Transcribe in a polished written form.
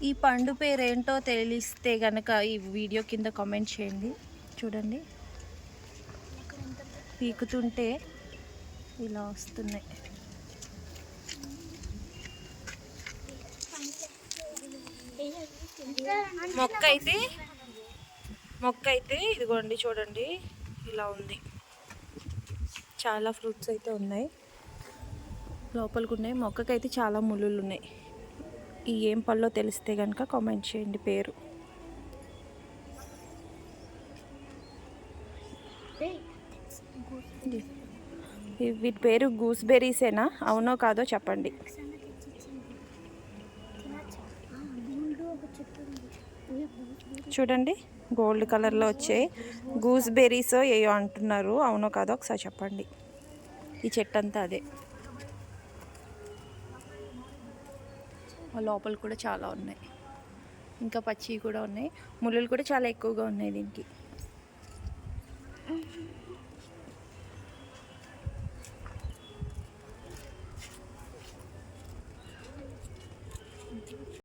ఈ పండు పేరు ఏంటో తెలిస్తే కనుక ఈ వీడియో కింద కామెంట్ చేయండి. చూడండి, పీకుతుంటే ఇలా వస్తున్నాయి. మొక్క అయితే ఇదిగోండి చూడండి, ఇలా ఉంది. చాలా ఫ్రూట్స్ అయితే ఉన్నాయి, లోపలికి ఉన్నాయి. మొక్కకైతే చాలా ముళ్ళులు ఉన్నాయి. ఈ ఏం పళ్ళో తెలిస్తే కనుక కామెంట్ చేయండి పేరు. వీటి పేరు గూస్బెర్రీసేనా? అవునో కాదో చెప్పండి. చూడండి, గోల్డ్ కలర్లో వచ్చే గూస్బెర్రీస్ ఏయో అంటున్నారు. అవునో కాదో ఒకసారి చెప్పండి. ఈ చెట్టు అంతా అదే. లోపల కూడా చాలా ఉన్నాయి, ఇంకా పచ్చి కూడా ఉన్నాయి. ముళ్ళులు కూడా చాలా ఎక్కువగా ఉన్నాయి దీనికి.